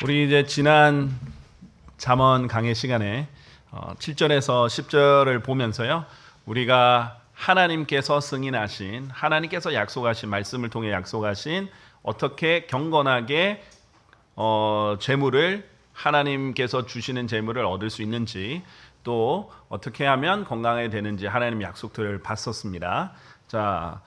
우리 이제 지난 잠언 강의 시간에 7절에서 10절을 보면서요. 우리가 하나님께서 승인하신, 하나님께서 약속하신 말씀을 통해 약속하신 어떻게 경건하게 재물을 하나님께서 주시는 재물을 얻을 수 있는지, 또 어떻게 하면 건강하게 되는지 하나님 약속들을 봤었습니다. 자,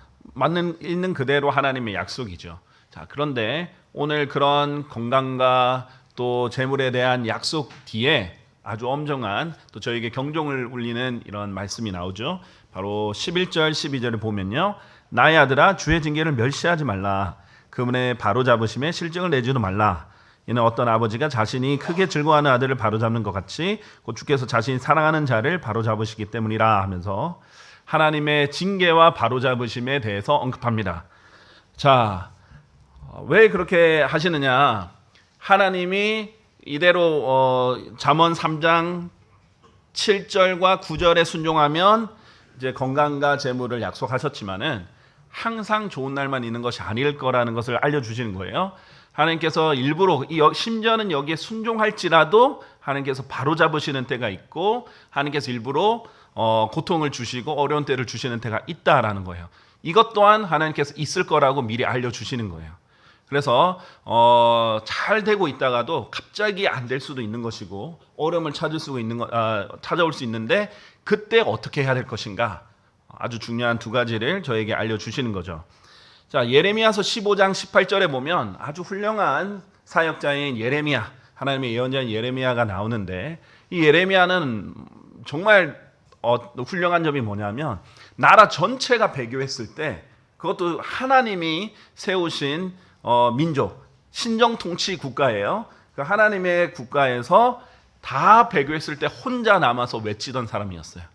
있는 그대로 하나님의 약속이죠. 자, 그런데 오늘 그런 건강과 또 재물에 대한 약속 뒤에 아주 엄정한 또 저에게 경종을 울리는 이런 말씀이 나오죠. 바로 11절 12절을 보면요. 나의 아들아 주의 징계를 멸시하지 말라. 그분의 바로잡으심에 실증을 내지도 말라. 이는 어떤 아버지가 자신이 크게 즐거워하는 아들을 바로잡는 것 같이 곧 주께서 자신이 사랑하는 자를 바로잡으시기 때문이라 하면서 하나님의 징계와 바로잡으심에 대해서 언급합니다. 자, 왜 그렇게 하시느냐? 하나님이 이대로 잠언 3장 7절과 9절에 순종하면 이제 건강과 재물을 약속하셨지만은 항상 좋은 날만 있는 것이 아닐 거라는 것을 알려주시는 거예요. 하나님께서 일부러 심지어는 여기에 순종할지라도 하나님께서 바로잡으시는 때가 있고 하나님께서 일부러 고통을 주시고 어려운 때를 주시는 때가 있다라는 거예요. 이것 또한 하나님께서 있을 거라고 미리 알려주시는 거예요. 그래서 잘 되고 있다가도 갑자기 안 될 수도 있는 것이고 어려움을 찾아올 수 있는데 그때 어떻게 해야 될 것인가, 아주 중요한 두 가지를 저에게 알려주시는 거죠. 자, 예레미야서 15장 18절에 보면 아주 훌륭한 사역자인 예레미야, 하나님의 예언자인 예레미야가 나오는데 이 예레미야는 정말 훌륭한 점이 뭐냐면 나라 전체가 배교했을 때 그것도 하나님이 세우신 민족, 신정통치 국가예요. 그 하나님의 국가에서 다 배교했을 때 혼자 남아서 외치던 사람이었어요.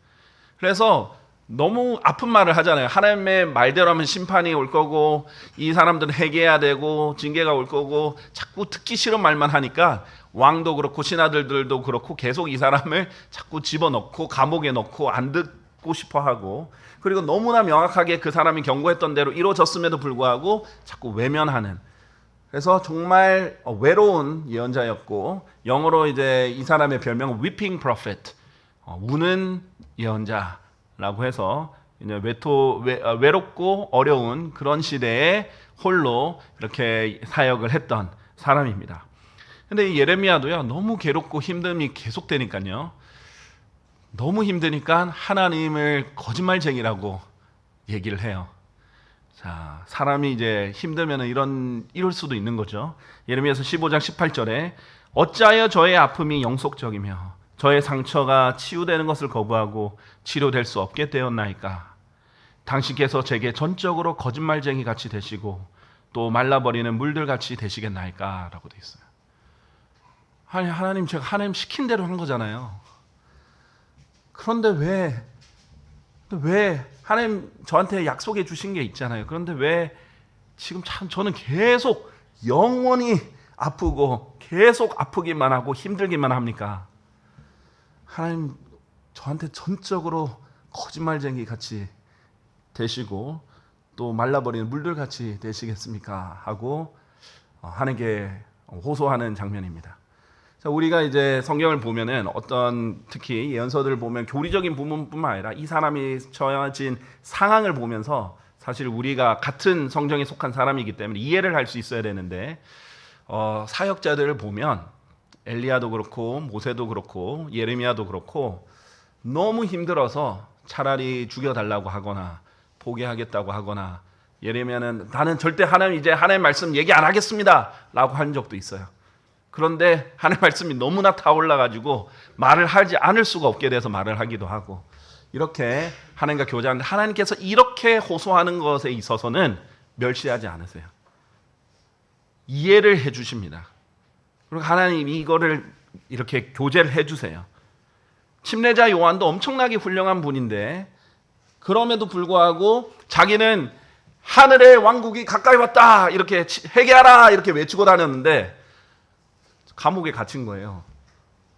그래서 너무 아픈 말을 하잖아요. 하나님의 말대로 하면 심판이 올 거고 이 사람들은 회개해야 되고 징계가 올 거고 자꾸 듣기 싫은 말만 하니까 왕도 그렇고 신하들도 그렇고 계속 이 사람을 자꾸 집어넣고 감옥에 넣고 안 듣고 싶어 하고, 그리고 너무나 명확하게 그 사람이 경고했던 대로 이루어졌음에도 불구하고 자꾸 외면하는, 그래서 정말 외로운 예언자였고 영어로 이제 이 사람의 별명은 weeping prophet, 우는 예언자라고 해서 이제 외롭고 어려운 그런 시대에 홀로 이렇게 사역을 했던 사람입니다. 근데 이 예레미야도요, 너무 괴롭고 힘듦이 계속되니까요, 너무 힘드니까 하나님을 거짓말쟁이라고 얘기를 해요. 자, 사람이 이제 힘들면 이럴 수도 있는 거죠. 예레미야서 15장 18절에 어찌하여 저의 아픔이 영속적이며 저의 상처가 치유되는 것을 거부하고 치료될 수 없게 되었나이까. 당신께서 제게 전적으로 거짓말쟁이 같이 되시고 또 말라버리는 물들 같이 되시겠나이까 라고 되어 있어요. 아니, 하나님, 제가 하나님 시킨 대로 한 거잖아요. 그런데 왜 하나님 저한테 약속해 주신 게 있잖아요. 그런데 왜 지금 참 저는 계속 영원히 아프고 계속 아프기만 하고 힘들기만 합니까? 하나님 저한테 전적으로 거짓말쟁이 같이 되시고 또 말라버리는 물들 같이 되시겠습니까? 하고 하나님께 호소하는 장면입니다. 자, 우리가 이제 성경을 보면은 특히 예언서들을 보면 교리적인 부분뿐만 아니라 이 사람이 처해진 상황을 보면서 사실 우리가 같은 성경에 속한 사람이기 때문에 이해를 할 수 있어야 되는데 사역자들을 보면 엘리야도 그렇고 모세도 그렇고 예레미야도 그렇고 너무 힘들어서 차라리 죽여달라고 하거나 포기하겠다고 하거나, 예레미야는 나는 절대 하나님 말씀 얘기 안 하겠습니다 라고 한 적도 있어요. 그런데 하나님 말씀이 너무나 타올라가지고 말을 하지 않을 수가 없게 돼서 말을 하기도 하고, 이렇게 하나님과 교제하는데 하나님께서 이렇게 호소하는 것에 있어서는 멸시하지 않으세요. 이해를 해주십니다. 그리고 하나님이 이거를 이렇게 교제를 해주세요. 침례자 요한도 엄청나게 훌륭한 분인데 그럼에도 불구하고 자기는 하늘의 왕국이 가까이 왔다 이렇게 회개하라 이렇게 외치고 다녔는데 감옥에 gat힌 거예요.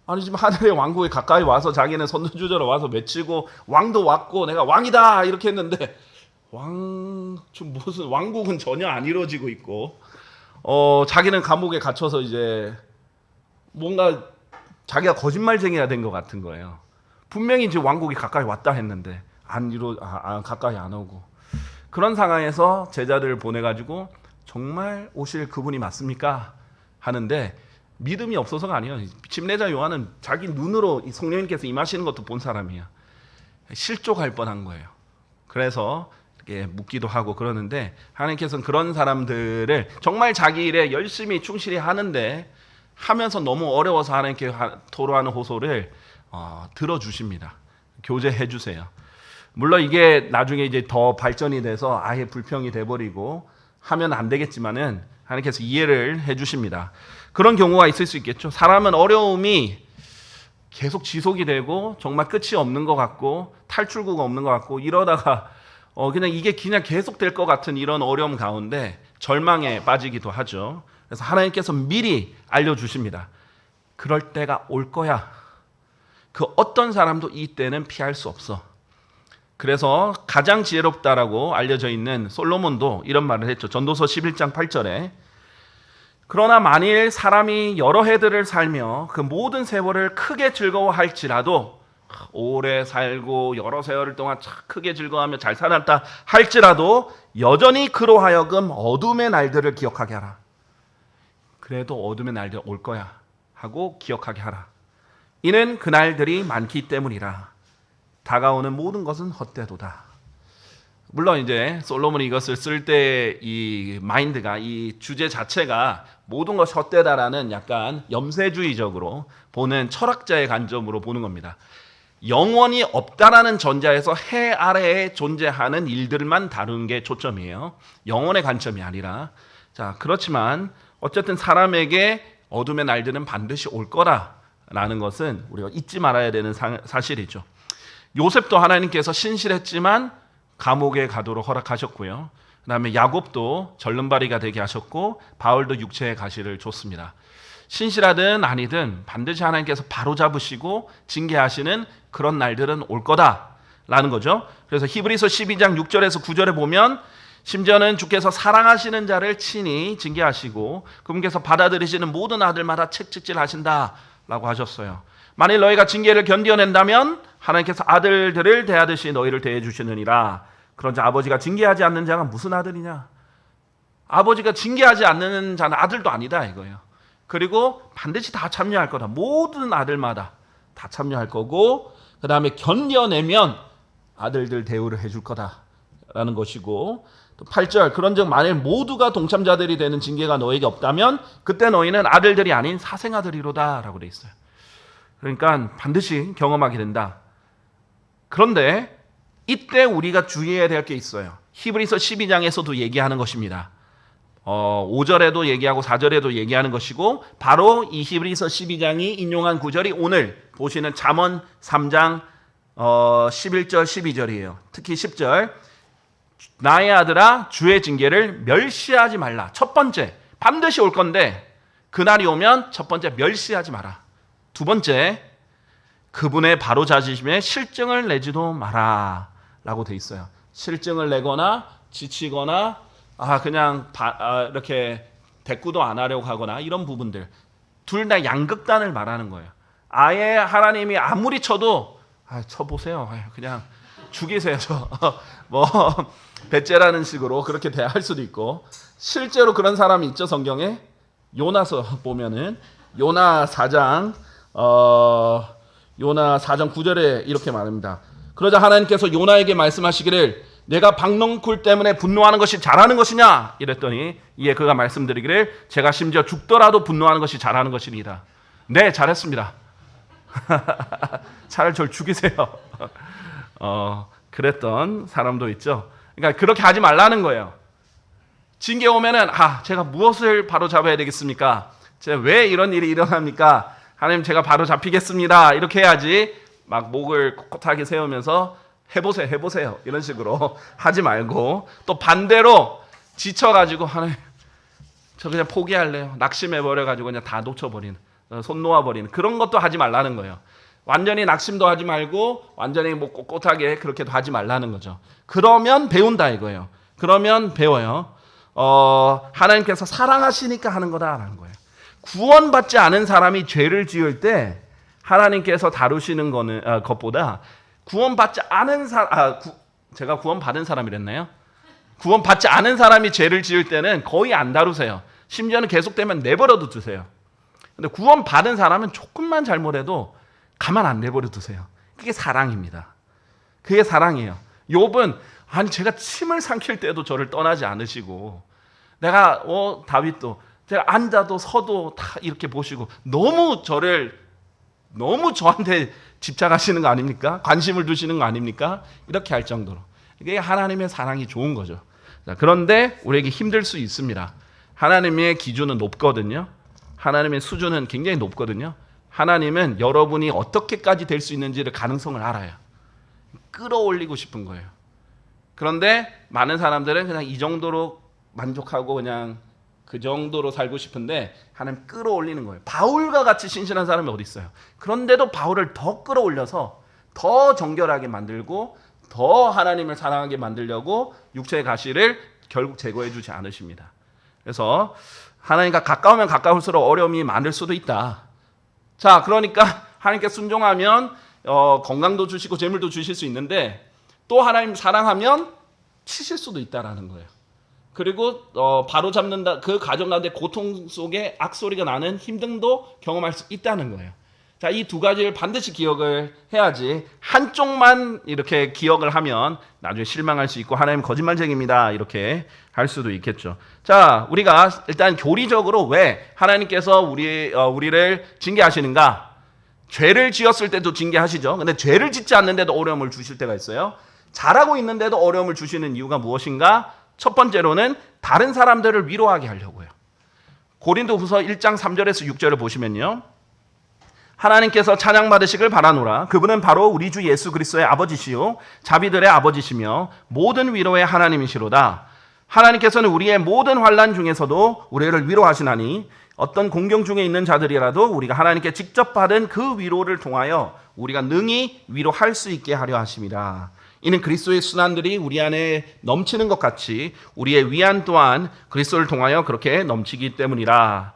아니, 지금 하늘의 왕국에 가까이 와서 자기는 선두주자로 와서 외치고 왕도 왔고 내가 왕이다 이렇게 했는데 무슨 왕국은 전혀 안 이루어지고 있고 자기는 감옥에 갇혀서 이제 뭔가 자기가 거짓말쟁이가 된 것 같은 거예요. 분명히 이제 왕국이 가까이 왔다 했는데 가까이 안 오고, 그런 상황에서 제자들을 보내가지고 정말 오실 그분이 맞습니까? 하는데 믿음이 없어서가 아니에요. 침례자 요한은 자기 눈으로 성령님께서 임하시는 것도 본 사람이야. 실족할 뻔한 거예요. 그래서 이렇게 묻기도 하고 그러는데, 하나님께서는 그런 사람들을 정말 자기 일에 열심히 충실히 하면서 너무 어려워서 하나님께 토로하는 호소를 들어주십니다. 교제해 주세요. 물론 이게 나중에 이제 더 발전이 돼서 아예 불평이 돼버리고 하면 안 되겠지만은 하나님께서 이해를 해 주십니다. 그런 경우가 있을 수 있겠죠. 사람은 어려움이 계속 지속이 되고 정말 끝이 없는 것 같고 탈출구가 없는 것 같고 이러다가 그냥 이게 그냥 계속 될 것 같은 이런 어려움 가운데 절망에 빠지기도 하죠. 그래서 하나님께서 미리 알려주십니다. 그럴 때가 올 거야. 그 어떤 사람도 이 때는 피할 수 없어. 그래서 가장 지혜롭다라고 알려져 있는 솔로몬도 이런 말을 했죠. 전도서 11장 8절에 그러나 만일 사람이 여러 해들을 살며 그 모든 세월을 크게 즐거워할지라도, 오래 살고 여러 세월 동안 크게 즐거워하며 잘 살았다 할지라도 여전히 그로 하여금 어둠의 날들을 기억하게 하라. 그래도 어둠의 날들 올 거야 하고 기억하게 하라. 이는 그 날들이 많기 때문이라. 다가오는 모든 것은 헛되도다. 물론 이제 솔로몬이 이것을 쓸 때 이 마인드가, 이 주제 자체가 모든 것이 헛되다라는 약간 염세주의적으로 보는 철학자의 관점으로 보는 겁니다. 영원히 없다라는 전제에서 해 아래에 존재하는 일들만 다루는 게 초점이에요. 영원의 관점이 아니라. 자, 그렇지만 어쨌든 사람에게 어둠의 날들은 반드시 올 거라라는 것은 우리가 잊지 말아야 되는 사실이죠. 요셉도 하나님께서 신실했지만 감옥에 가도록 허락하셨고요. 그 다음에 야곱도 절름발이가 되게 하셨고 바울도 육체의 가시를 줬습니다. 신실하든 아니든 반드시 하나님께서 바로잡으시고 징계하시는 그런 날들은 올 거다라는 거죠. 그래서 히브리서 12장 6절에서 9절에 보면 심지어는 주께서 사랑하시는 자를 친히 징계하시고 그분께서 받아들이시는 모든 아들마다 책찍질하신다라고 하셨어요. 만일 너희가 징계를 견뎌낸다면 하나님께서 아들들을 대하듯이 너희를 대해 주시느니라. 그런지 아버지가 징계하지 않는 자가 무슨 아들이냐? 아버지가 징계하지 않는 자는 아들도 아니다 이거예요. 그리고 반드시 다 참여할 거다. 모든 아들마다 다 참여할 거고, 그 다음에 견뎌내면 아들들 대우를 해줄 거다라는 것이고, 또 8절 그런즉 만일 모두가 동참자들이 되는 징계가 너에게 없다면 그때 너희는 아들들이 아닌 사생아들이로다라고 돼 있어요. 그러니까 반드시 경험하게 된다. 그런데 이때 우리가 주의해야 될 게 있어요. 히브리서 12장에서도 얘기하는 것입니다. 5절에도 얘기하고 4절에도 얘기하는 것이고, 바로 이 히브리서 12장이 인용한 구절이 오늘 보시는 잠언 3장 11절 12절이에요. 특히 10절 나의 아들아 주의 징계를 멸시하지 말라. 첫 번째, 반드시 올 건데 그날이 오면 첫 번째 멸시하지 마라. 두 번째, 그분의 바로잡으심에 실증을 내지도 마라 라고 돼 있어요. 실증을 내거나 지치거나 그냥 이렇게 대꾸도 안 하려고 하거나 이런 부분들, 둘 다 양극단을 말하는 거예요. 아예 하나님이 아무리 쳐도 쳐보세요. 그냥 죽이세요. 뭐 배째라는 식으로 그렇게 대할 수도 있고, 실제로 그런 사람이 있죠. 성경에 요나서 보면은 요나 4장 9절에 이렇게 말합니다. 그러자 하나님께서 요나에게 말씀하시기를 내가 박넝쿨 때문에 분노하는 것이 잘하는 것이냐 이랬더니 이에 그가 말씀드리기를 제가 심지어 죽더라도 분노하는 것이 잘하는 것이니이다. 네, 잘했습니다. 차라리 저를 죽이세요. 그랬던 사람도 있죠. 그러니까 그렇게 하지 말라는 거예요. 징계 오면은 제가 무엇을 바로 잡아야 되겠습니까? 제가 왜 이런 일이 일어납니까? 하나님 제가 바로 잡히겠습니다. 이렇게 해야지 막 목을 꼿꼿하게 세우면서 해보세요 이런 식으로 하지 말고, 또 반대로 지쳐가지고 하나님 저 그냥 포기할래요. 낙심해버려가지고 그냥 다 놓쳐버리는, 손 놓아버리는 그런 것도 하지 말라는 거예요. 완전히 낙심도 하지 말고 완전히 뭐 꼿꼿하게 그렇게도 하지 말라는 거죠. 그러면 배운다 이거예요. 그러면 배워요. 하나님께서 사랑하시니까 하는 거다라는 거예요. 구원받지 않은 사람이 죄를 지을 때 하나님께서 다루시는 것보다 구원받지 않은 제가 구원받은 사람이랬나요? 구원받지 않은 사람이 죄를 지을 때는 거의 안 다루세요. 심지어는 계속되면 내버려도 두세요. 근데 구원받은 사람은 조금만 잘못해도 가만 안 내버려 두세요. 그게 사랑입니다. 그게 사랑이에요. 욥은 아니 제가 침을 삼킬 때도 저를 떠나지 않으시고 내가 다윗도 제가 앉아도 서도 다 이렇게 보시고 너무 저한테 집착하시는 거 아닙니까? 관심을 두시는 거 아닙니까? 이렇게 할 정도로. 이게 하나님의 사랑이 좋은 거죠. 자, 그런데 우리에게 힘들 수 있습니다. 하나님의 기준은 높거든요. 하나님의 수준은 굉장히 높거든요. 하나님은 여러분이 어떻게까지 될 수 있는지를 가능성을 알아요. 끌어올리고 싶은 거예요. 그런데 많은 사람들은 그냥 이 정도로 만족하고 그냥 그 정도로 살고 싶은데 하나님 끌어올리는 거예요. 바울과 같이 신실한 사람이 어디 있어요? 그런데도 바울을 더 끌어올려서 더 정결하게 만들고 더 하나님을 사랑하게 만들려고 육체의 가시를 결국 제거해 주지 않으십니다. 그래서 하나님과 가까우면 가까울수록 어려움이 많을 수도 있다. 자, 그러니까 하나님께 순종하면 건강도 주시고 재물도 주실 수 있는데 또 하나님 사랑하면 치실 수도 있다라는 거예요. 그리고 바로 잡는다 그 가정 가운데 고통 속에 악소리가 나는 힘듦도 경험할 수 있다는 거예요. 자, 이 두 가지를 반드시 기억을 해야지 한쪽만 이렇게 기억을 하면 나중에 실망할 수 있고 하나님 거짓말쟁이입니다 이렇게 할 수도 있겠죠. 자, 우리가 일단 교리적으로 왜 하나님께서 우리를 징계하시는가? 죄를 지었을 때도 징계하시죠. 근데 죄를 짓지 않는데도 어려움을 주실 때가 있어요. 잘하고 있는데도 어려움을 주시는 이유가 무엇인가? 첫 번째로는 다른 사람들을 위로하게 하려고요. 고린도후서 1장 3절에서 6절을 보시면요. 하나님께서 찬양받으시길 바라노라. 그분은 바로 우리 주 예수 그리스도의 아버지시요 자비들의 아버지시며 모든 위로의 하나님이시로다. 하나님께서는 우리의 모든 환난 중에서도 우리를 위로하시나니 어떤 공경 중에 있는 자들이라도 우리가 하나님께 직접 받은 그 위로를 통하여 우리가 능히 위로할 수 있게 하려 하심이라. 이는 그리스도의 순환들이 우리 안에 넘치는 것 같이 우리의 위안 또한 그리스도를 통하여 그렇게 넘치기 때문이라.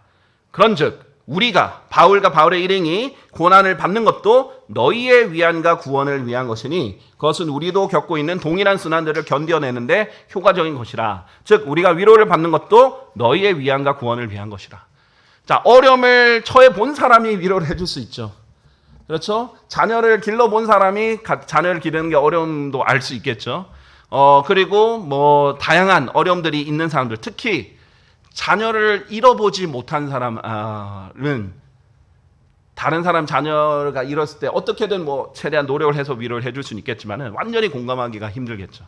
그런즉 우리가 바울과 바울의 일행이 고난을 받는 것도 너희의 위안과 구원을 위한 것이니 그것은 우리도 겪고 있는 동일한 순환들을 견뎌내는데 효과적인 것이라. 즉 우리가 위로를 받는 것도 너희의 위안과 구원을 위한 것이라. 자, 어려움을 처해 본 사람이 위로를 해줄 수 있죠. 그렇죠? 자녀를 길러본 사람이 자녀를 기르는 게 어려움도 알 수 있겠죠. 그리고 다양한 어려움들이 있는 사람들, 특히 자녀를 잃어보지 못한 사람은 다른 사람 자녀가 잃었을 때 어떻게든 최대한 노력을 해서 위로를 해줄 수는 있겠지만은 완전히 공감하기가 힘들겠죠.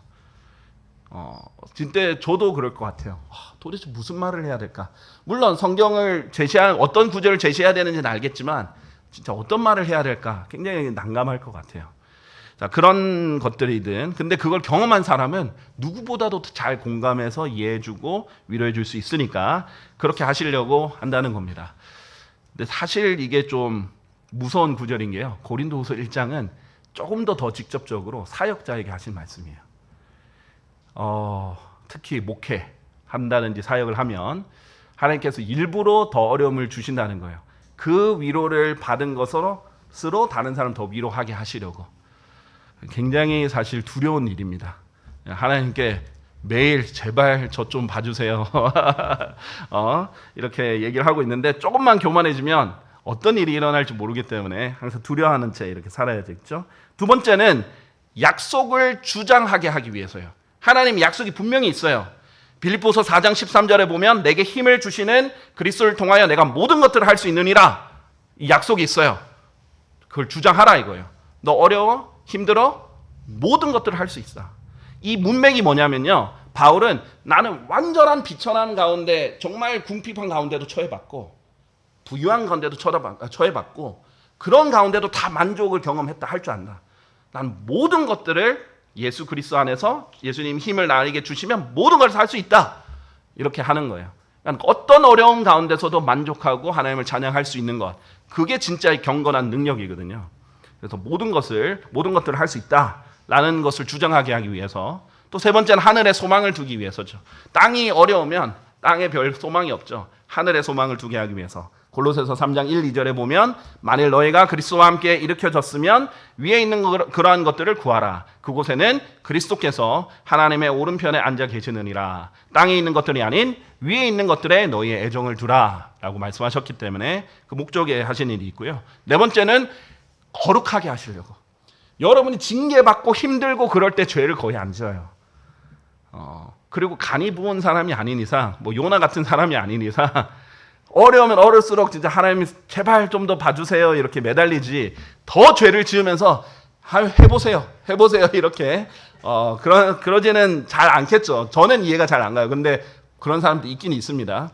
진짜 저도 그럴 것 같아요. 도대체 무슨 말을 해야 될까? 물론 성경을 어떤 구절을 제시해야 되는지는 알겠지만 진짜 어떤 말을 해야 될까? 굉장히 난감할 것 같아요. 자, 그런 것들이든 근데 그걸 경험한 사람은 누구보다도 잘 공감해서 이해해주고 위로해줄 수 있으니까 그렇게 하시려고 한다는 겁니다. 근데 사실 이게 좀 무서운 구절인 게요. 고린도후서 1장은 조금 더 직접적으로 사역자에게 하신 말씀이에요. 특히 목회한다든지 사역을 하면 하나님께서 일부러 더 어려움을 주신다는 거예요. 그 위로를 받은 것으로 다른 사람 더 위로하게 하시려고. 굉장히 사실 두려운 일입니다. 하나님께 매일 제발 저 좀 봐주세요. 이렇게 얘기를 하고 있는데 조금만 교만해지면 어떤 일이 일어날지 모르기 때문에 항상 두려워하는 채 이렇게 살아야 되겠죠. 두 번째는 약속을 주장하게 하기 위해서요. 하나님 약속이 분명히 있어요. 빌립보서 4장 13절에 보면 내게 힘을 주시는 그리스도를 통하여 내가 모든 것들을 할 수 있느니라. 이 약속이 있어요. 그걸 주장하라 이거예요. 너 어려워? 힘들어? 모든 것들을 할 수 있어. 이 문맥이 뭐냐면요. 바울은 나는 완전한 비천한 가운데 정말 궁핍한 가운데도 처해봤고 부유한 가운데도 처해봤고 그런 가운데도 다 만족을 경험했다 할 줄 안다. 난 모든 것들을 예수 그리스도 안에서 예수님 힘을 나에게 주시면 모든 것을 할 수 있다. 이렇게 하는 거예요. 그러니까 어떤 어려운 가운데서도 만족하고 하나님을 찬양할 수 있는 것. 그게 진짜 경건한 능력이거든요. 그래서 모든 것들을 할 수 있다라는 것을 주장하게 하기 위해서 또 세 번째는 하늘에 소망을 두기 위해서죠. 땅이 어려우면 땅에 별 소망이 없죠. 하늘에 소망을 두게 하기 위해서 골로새서 3장 1, 2절에 보면 만일 너희가 그리스도와 함께 일으켜졌으면 위에 있는 그러한 것들을 구하라. 그곳에는 그리스도께서 하나님의 오른편에 앉아 계시느니라. 땅에 있는 것들이 아닌 위에 있는 것들에 너희의 애정을 두라 라고 말씀하셨기 때문에 그 목적에 하신 일이 있고요. 네 번째는 거룩하게 하시려고. 여러분이 징계받고 힘들고 그럴 때 죄를 거의 안 지어요. 그리고 간이 부은 사람이 아닌 이상, 뭐 요나 같은 사람이 아닌 이상 어려우면 어릴수록 진짜 하나님 제발 좀 더 봐주세요 이렇게 매달리지, 더 죄를 지으면서 해보세요 이렇게 그러지는 잘 않겠죠. 저는 이해가 잘 안 가요. 근데 그런 사람도 있긴 있습니다.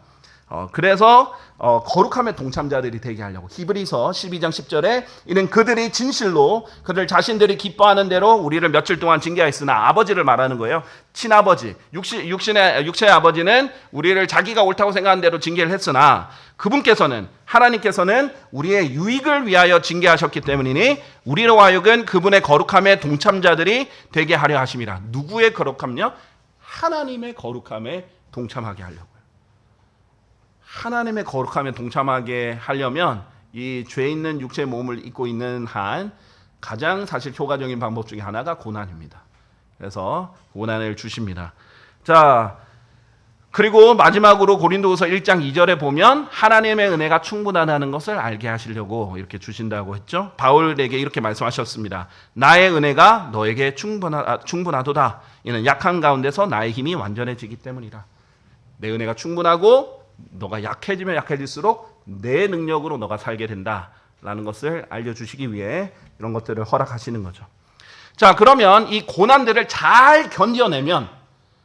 그래서 거룩함의 동참자들이 되게 하려고. 히브리서 12장 10절에 이는 그들이 진실로 그들 자신들이 기뻐하는 대로 우리를 며칠 동안 징계하였으나, 아버지를 말하는 거예요. 친아버지, 육체의 아버지는 우리를 자기가 옳다고 생각하는 대로 징계를 했으나 그분께서는, 하나님께서는 우리의 유익을 위하여 징계하셨기 때문이니 우리로 하여금 그분의 거룩함의 동참자들이 되게 하려 하심이라. 누구의 거룩함요? 하나님의 거룩함에 동참하게 하려고. 하나님의 거룩함에 동참하게 하려면 이 죄 있는 육체의 몸을 입고 있는 한 가장 사실 효과적인 방법 중에 하나가 고난입니다. 그래서 고난을 주십니다. 자, 그리고 마지막으로 고린도후서 1장 2절에 보면 하나님의 은혜가 충분하다는 것을 알게 하시려고 이렇게 주신다고 했죠. 바울에게 이렇게 말씀하셨습니다. 나의 은혜가 너에게 충분하도다. 이는 약한 가운데서 나의 힘이 완전해지기 때문이라. 내 은혜가 충분하고 너가 약해지면 약해질수록 내 능력으로 너가 살게 된다라는 것을 알려주시기 위해 이런 것들을 허락하시는 거죠. 자, 그러면 이 고난들을 잘 견뎌내면,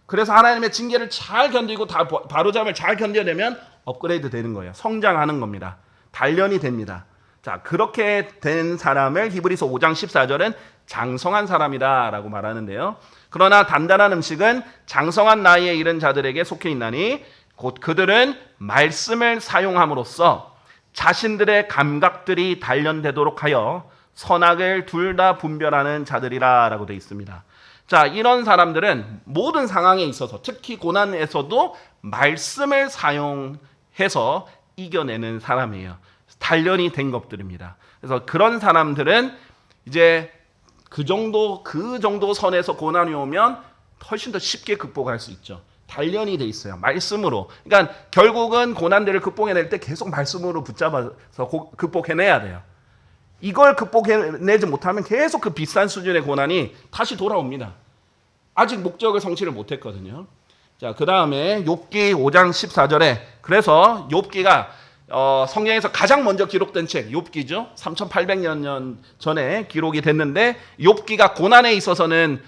그래서 하나님의 징계를 잘 견디고 바로잡음을 잘 견뎌내면 업그레이드 되는 거예요. 성장하는 겁니다. 단련이 됩니다. 자, 그렇게 된 사람을 히브리서 5장 14절은 장성한 사람이다 라고 말하는데요. 그러나 단단한 음식은 장성한 나이에 이른 자들에게 속해 있나니 곧 그들은 말씀을 사용함으로써 자신들의 감각들이 단련되도록 하여 선악을 둘 다 분별하는 자들이라 라고 되어 있습니다. 자, 이런 사람들은 모든 상황에 있어서, 특히 고난에서도 말씀을 사용해서 이겨내는 사람이에요. 단련이 된 것들입니다. 그래서 그런 사람들은 이제 그 정도 선에서 고난이 오면 훨씬 더 쉽게 극복할 수 있죠. 단련이 돼 있어요. 말씀으로. 그러니까 결국은 고난들을 극복해낼 때 계속 말씀으로 붙잡아서 극복해내야 돼요. 이걸 극복해내지 못하면 계속 그 비싼 수준의 고난이 다시 돌아옵니다. 아직 목적을 성취를 못했거든요. 자, 그 다음에 욥기 5장 14절에, 그래서 욥기가 성경에서 가장 먼저 기록된 책 욥기죠. 3,800년 전에 기록이 됐는데 욥기가 고난에 있어서는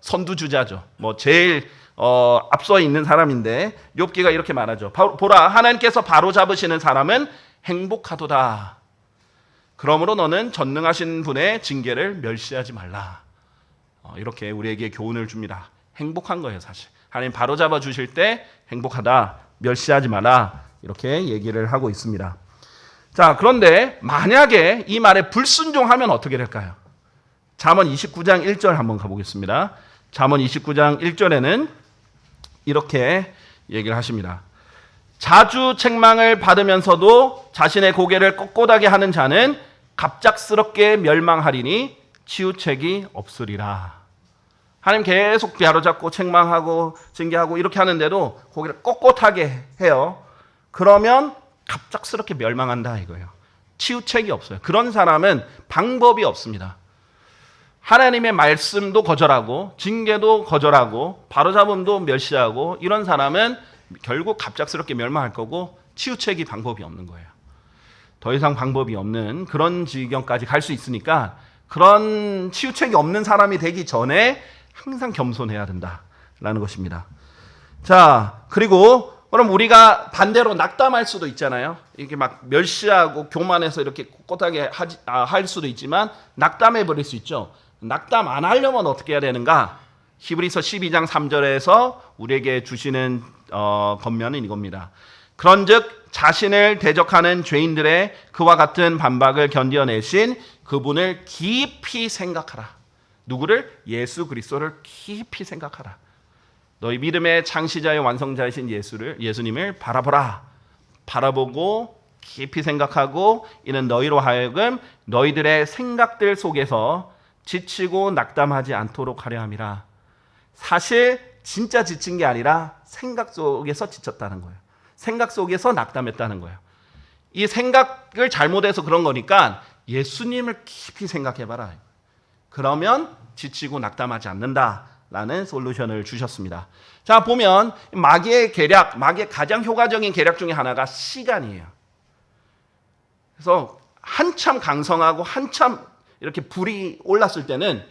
선두주자죠. 뭐 제일 앞서 있는 사람인데 욥기가 이렇게 말하죠. 보라, 하나님께서 바로 잡으시는 사람은 행복하도다. 그러므로 너는 전능하신 분의 징계를 멸시하지 말라. 이렇게 우리에게 교훈을 줍니다. 행복한 거예요, 사실. 하나님 바로 잡아 주실 때 행복하다, 멸시하지 마라, 이렇게 얘기를 하고 있습니다. 자, 그런데 만약에 이 말에 불순종하면 어떻게 될까요? 잠언 29장 1절 한번 가보겠습니다. 잠언 29장 1절에는 이렇게 얘기를 하십니다. 자주 책망을 받으면서도 자신의 고개를 꼿꼿하게 하는 자는 갑작스럽게 멸망하리니 치유책이 없으리라. 하나님 계속 바로잡고 책망하고 징계하고 이렇게 하는데도 고개를 꼿꼿하게 해요. 그러면 갑작스럽게 멸망한다 이거예요. 치유책이 없어요. 그런 사람은 방법이 없습니다. 하나님의 말씀도 거절하고 징계도 거절하고 바로잡음도 멸시하고, 이런 사람은 결국 갑작스럽게 멸망할 거고 치유책이 방법이 없는 거예요. 더 이상 방법이 없는 그런 지경까지 갈 수 있으니까 그런 치유책이 없는 사람이 되기 전에 항상 겸손해야 된다라는 것입니다. 자, 그리고 그럼 우리가 반대로 낙담할 수도 있잖아요. 이렇게 막 멸시하고 교만해서 이렇게 꼿꼿하게 할 수도 있지만 낙담해 버릴 수 있죠. 낙담 안 하려면 어떻게 해야 되는가? 히브리서 12장 3절에서 우리에게 주시는 권면은 이겁니다. 그런즉 자신을 대적하는 죄인들의 그와 같은 반박을 견뎌내신 그분을 깊이 생각하라. 누구를? 예수 그리스도를 깊이 생각하라. 너희 믿음의 창시자의 완성자이신 예수님을 바라보라. 바라보고 깊이 생각하고 이는 너희로 하여금 너희들의 생각들 속에서 지치고 낙담하지 않도록 하려 함이라. 사실 진짜 지친 게 아니라 생각 속에서 지쳤다는 거예요. 생각 속에서 낙담했다는 거예요. 이 생각을 잘못해서 그런 거니까 예수님을 깊이 생각해봐라. 그러면 지치고 낙담하지 않는다라는 솔루션을 주셨습니다. 자, 보면 마귀의 계략, 마귀의 가장 효과적인 계략 중에 하나가 시간이에요. 그래서 한참 강성하고 한참 이렇게 불이 올랐을 때는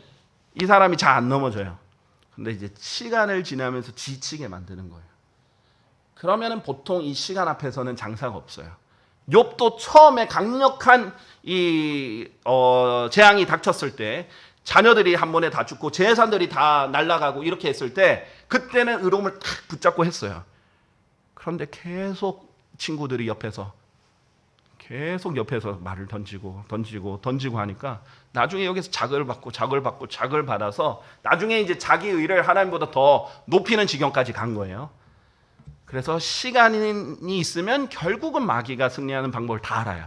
이 사람이 잘 안 넘어져요. 근데 이제 시간을 지나면서 지치게 만드는 거예요. 그러면은 보통 이 시간 앞에서는 장사가 없어요. 욥도 처음에 강력한 재앙이 닥쳤을 때 자녀들이 한 번에 다 죽고 재산들이 다 날아가고 이렇게 했을 때 그때는 의로움을 탁 붙잡고 했어요. 그런데 계속 친구들이 옆에서 말을 던지고 하니까 나중에 여기서 자극을 받아서 나중에 이제 자기 의를 하나님보다 더 높이는 지경까지 간 거예요. 그래서 시간이 있으면 결국은 마귀가 승리하는 방법을 다 알아요.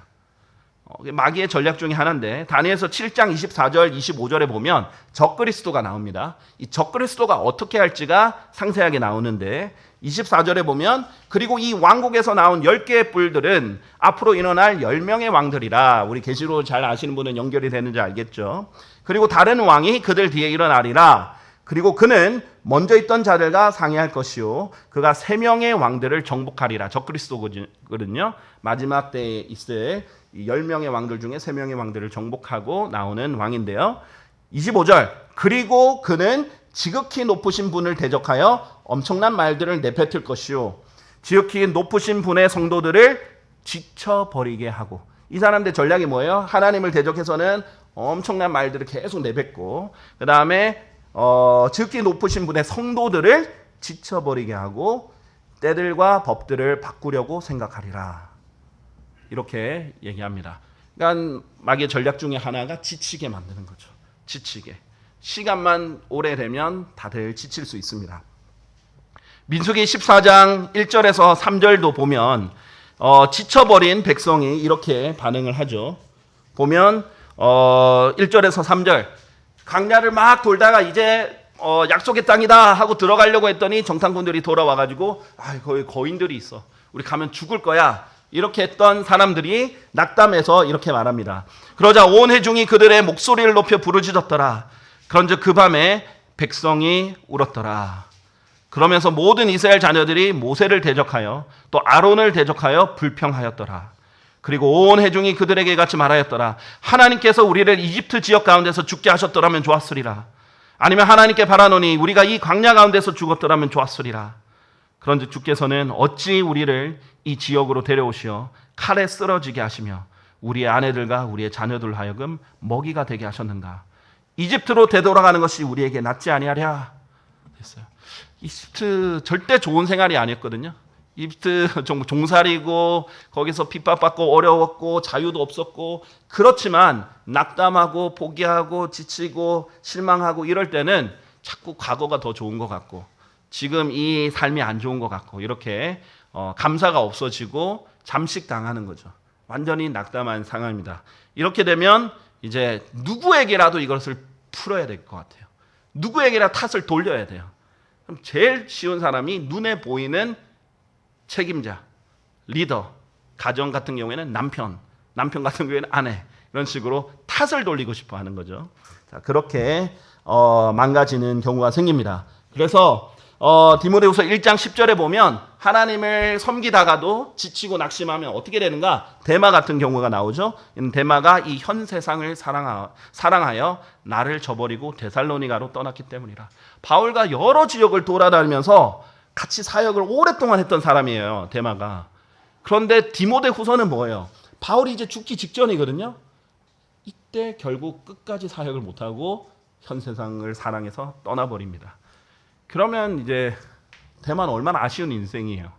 마귀의 전략 중에 하나인데 다니엘서 7장 24절 25절에 보면 적그리스도가 나옵니다. 이 적그리스도가 어떻게 할지가 상세하게 나오는데 24절에 보면 그리고 이 왕국에서 나온 10개의 뿔들은 앞으로 일어날 10명의 왕들이라. 우리 계시록 잘 아시는 분은 연결이 되는지 알겠죠. 그리고 다른 왕이 그들 뒤에 일어나리라. 그리고 그는 먼저 있던 자들과 상의할 것이요 그가 3명의 왕들을 정복하리라. 적그리스도거든요. 마지막 때에 있을 10명의 왕들 중에 3명의 왕들을 정복하고 나오는 왕인데요. 25절 그리고 그는 지극히 높으신 분을 대적하여 엄청난 말들을 내뱉을 것이요 지극히 높으신 분의 성도들을 지쳐버리게 하고. 이 사람들 전략이 뭐예요? 하나님을 대적해서는 엄청난 말들을 계속 내뱉고 그 다음에 지극히 높으신 분의 성도들을 지쳐버리게 하고 때들과 법들을 바꾸려고 생각하리라. 이렇게 얘기합니다. 그러니까 마귀의 전략 중에 하나가 지치게 만드는 거죠. 지치게. 시간만 오래되면 다들 지칠 수 있습니다. 민수기 14장 1절에서 3절도 보면 지쳐버린 백성이 이렇게 반응을 하죠. 보면 1절에서 3절 광야를 막 돌다가 이제 약속의 땅이다 하고 들어가려고 했더니 정탐꾼들이 돌아와가지고 거기 거인들이 있어. 우리 가면 죽을 거야. 이렇게 했던 사람들이 낙담해서 이렇게 말합니다. 그러자 온 회중이 그들의 목소리를 높여 부르짖었더라. 그런즉 그 밤에 백성이 울었더라. 그러면서 모든 이스라엘 자녀들이 모세를 대적하여 또 아론을 대적하여 불평하였더라. 그리고 온 회중이 그들에게 같이 말하였더라. 하나님께서 우리를 이집트 지역 가운데서 죽게 하셨더라면 좋았으리라. 아니면 하나님께 바라노니 우리가 이 광야 가운데서 죽었더라면 좋았으리라. 그런즉 주께서는 어찌 우리를 이 지역으로 데려오시어 칼에 쓰러지게 하시며 우리의 아내들과 우리의 자녀들 하여금 먹이가 되게 하셨는가. 이집트로 되돌아가는 것이 우리에게 낫지 아니하랴 했어요. 이집트 절대 좋은 생활이 아니었거든요. 이집트 종살이고 거기서 핍박받고 어려웠고 자유도 없었고 그렇지만 낙담하고 포기하고 지치고 실망하고 이럴 때는 자꾸 과거가 더 좋은 것 같고 지금 이 삶이 안 좋은 것 같고 이렇게 감사가 없어지고 잠식당하는 거죠. 완전히 낙담한 상황입니다. 이렇게 되면 이제 누구에게라도 이것을 풀어야 될 것 같아요. 누구에게나 탓을 돌려야 돼요. 그럼 제일 쉬운 사람이 눈에 보이는 책임자, 리더, 가정 같은 경우에는 남편 같은 경우에는 아내 이런 식으로 탓을 돌리고 싶어 하는 거죠. 자, 그렇게 망가지는 경우가 생깁니다. 그래서 디모데후서 1장 10절에 보면 하나님을 섬기다가도 지치고 낙심하면 어떻게 되는가? 데마 같은 경우가 나오죠. 데마가 이 현 세상을 사랑하여 나를 저버리고 데살로니가로 떠났기 때문이라. 바울과 여러 지역을 돌아다니면서 같이 사역을 오랫동안 했던 사람이에요. 데마가. 그런데 디모데후서는 뭐예요? 바울이 이제 죽기 직전이거든요. 이때 결국 끝까지 사역을 못하고 현 세상을 사랑해서 떠나버립니다. 그러면 이제 데마는 얼마나 아쉬운 인생이에요.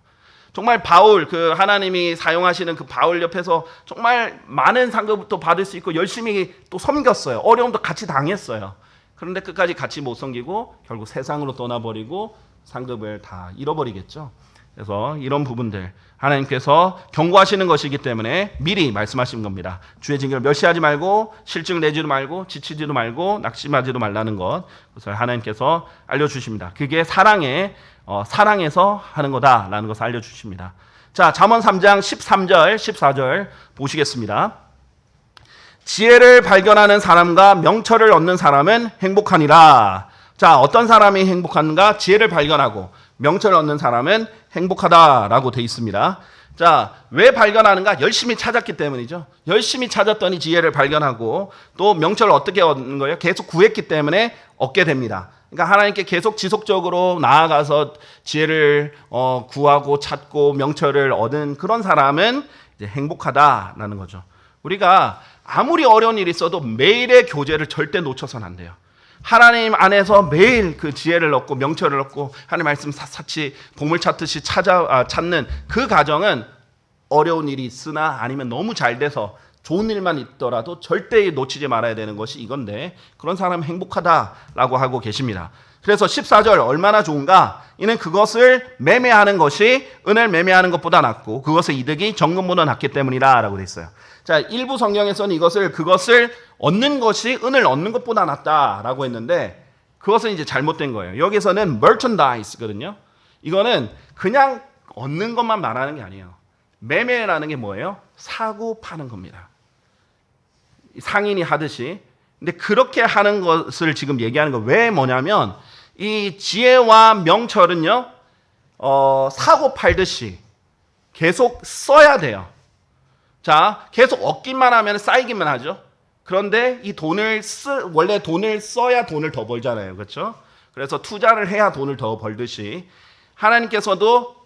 정말 바울 하나님이 사용하시는 그 바울 옆에서 정말 많은 상급도 받을 수 있고 열심히 또 섬겼어요. 어려움도 같이 당했어요. 그런데 끝까지 같이 못 섬기고 결국 세상으로 떠나버리고 상급을 다 잃어버리겠죠. 그래서 이런 부분들 하나님께서 경고하시는 것이기 때문에 미리 말씀하신 겁니다. 주의 징계를 멸시하지 말고 실증을 내지도 말고 지치지도 말고 낙심하지도 말라는 것, 그것을 하나님께서 알려주십니다. 그게 사랑에서 하는 거다라는 것을 알려주십니다. 자, 잠언 3장 13절 14절 보시겠습니다. 지혜를 발견하는 사람과 명철을 얻는 사람은 행복하니라. 자, 어떤 사람이 행복한가? 지혜를 발견하고 명철을 얻는 사람은 행복하다라고 되어 있습니다. 자, 왜 발견하는가? 열심히 찾았기 때문이죠. 열심히 찾았더니 지혜를 발견하고 또 명철을 어떻게 얻는 거예요? 계속 구했기 때문에 얻게 됩니다. 그러니까 하나님께 계속 지속적으로 나아가서 지혜를 구하고 찾고 명철을 얻은 그런 사람은 이제 행복하다라는 거죠. 우리가 아무리 어려운 일이 있어도 매일의 교제를 절대 놓쳐서는 안 돼요. 하나님 안에서 매일 그 지혜를 얻고 명철을 얻고 하나님 말씀 샅샅이 보물 찾듯이 찾는 그 과정은 어려운 일이 있으나 아니면 너무 잘 돼서 좋은 일만 있더라도 절대 놓치지 말아야 되는 것이 이건데 그런 사람은 행복하다라고 하고 계십니다. 그래서 14절 얼마나 좋은가? 이는 그것을 매매하는 것이 은을 매매하는 것보다 낫고 그것의 이득이 정금보다 낫기 때문이라 라고 되어 있어요. 자, 일부 성경에서는 그것을 얻는 것이 은을 얻는 것보다 낫다라고 했는데 그것은 이제 잘못된 거예요. 여기서는 merchandise거든요. 이거는 그냥 얻는 것만 말하는 게 아니에요. 매매라는 게 뭐예요? 사고 파는 겁니다. 상인이 하듯이. 근데 그렇게 하는 것을 지금 얘기하는 거 왜 뭐냐면 이 지혜와 명철은요, 사고 팔듯이 계속 써야 돼요. 자, 계속 얻기만 하면 쌓이기만 하죠. 그런데 이 원래 돈을 써야 돈을 더 벌잖아요. 그렇죠? 그래서 투자를 해야 돈을 더 벌듯이 하나님께서도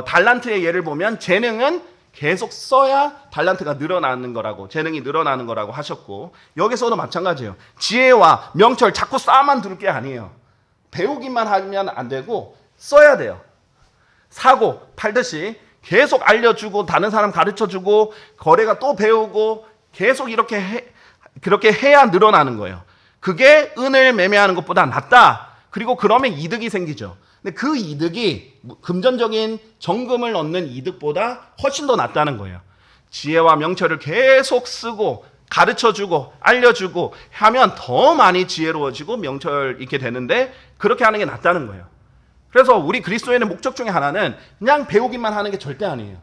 달란트의 예를 보면 재능은 계속 써야 달란트가 늘어나는 거라고, 재능이 늘어나는 거라고 하셨고 여기서도 마찬가지예요. 지혜와 명철 자꾸 쌓아만 둘 게 아니에요. 배우기만 하면 안 되고 써야 돼요. 사고 팔듯이 계속 알려주고 다른 사람 가르쳐주고 거래가 또 배우고 계속 그렇게 해야 늘어나는 거예요. 그게 은을 매매하는 것보다 낫다. 그리고 그러면 이득이 생기죠. 근데 그 이득이 금전적인 정금을 얻는 이득보다 훨씬 더 낫다는 거예요. 지혜와 명철을 계속 쓰고 가르쳐주고 알려주고 하면 더 많이 지혜로워지고 명철 있게 되는데 그렇게 하는 게 낫다는 거예요. 그래서 우리 그리스도인의 목적 중에 하나는 그냥 배우기만 하는 게 절대 아니에요.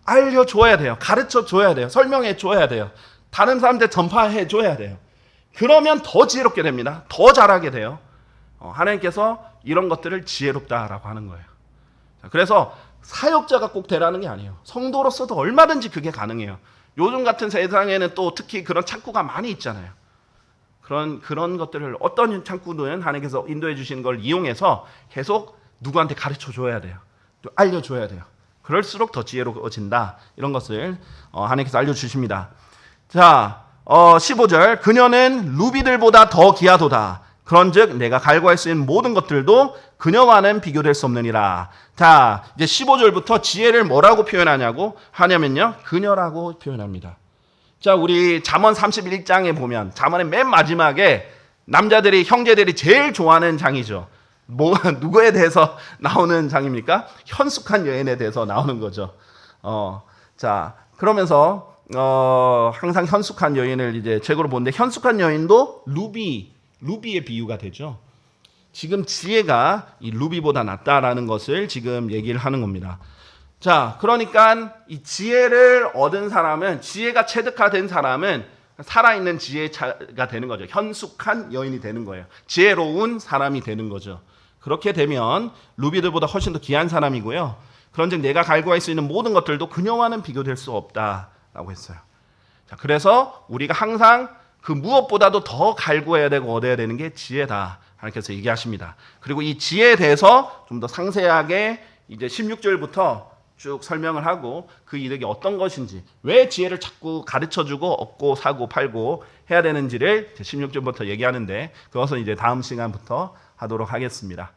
알려줘야 돼요. 가르쳐줘야 돼요. 설명해줘야 돼요. 다른 사람한테 전파해줘야 돼요. 그러면 더 지혜롭게 됩니다. 더 잘하게 돼요. 하나님께서 이런 것들을 지혜롭다라고 하는 거예요. 그래서 사역자가 꼭 되라는 게 아니에요. 성도로서도 얼마든지 그게 가능해요. 요즘 같은 세상에는 또 특히 그런 창구가 많이 있잖아요. 그런 것들을 어떤 창구든 하나님께서 인도해 주시는 걸 이용해서 계속 누구한테 가르쳐 줘야 돼요. 또 알려줘야 돼요. 그럴수록 더 지혜로워진다. 이런 것을 하나님께서 알려주십니다. 자, 15절 그녀는 루비들보다 더 귀하도다. 그런즉 내가 갈구할 수 있는 모든 것들도 그녀와는 비교될 수 없느니라. 자, 이제 15절부터 지혜를 뭐라고 표현하냐고 하냐면요, 그녀라고 표현합니다. 자, 우리 잠언 31장에 보면 잠언의 맨 마지막에 형제들이 제일 좋아하는 장이죠. 누구에 대해서 나오는 장입니까? 현숙한 여인에 대해서 나오는 거죠. 자, 그러면서 항상 현숙한 여인을 이제 책으로 보는데 현숙한 여인도 루비의 비유가 되죠. 지금 지혜가 이 루비보다 낫다라는 것을 지금 얘기를 하는 겁니다. 자, 그러니까 이 지혜를 얻은 사람은, 지혜가 체득화된 사람은 살아있는 지혜가 되는 거죠. 현숙한 여인이 되는 거예요. 지혜로운 사람이 되는 거죠. 그렇게 되면 루비들보다 훨씬 더 귀한 사람이고요. 그런즉 내가 갈구할 수 있는 모든 것들도 그녀와는 비교될 수 없다라고 했어요. 자, 그래서 우리가 항상 그 무엇보다도 더 갈구해야 되고 얻어야 되는 게 지혜다. 하나님께서 얘기하십니다. 그리고 이 지혜에 대해서 좀 더 상세하게 이제 16절부터 쭉 설명을 하고 그 이득이 어떤 것인지, 왜 지혜를 자꾸 가르쳐주고 얻고 사고 팔고 해야 되는지를 16절부터 얘기하는데 그것은 이제 다음 시간부터 하도록 하겠습니다.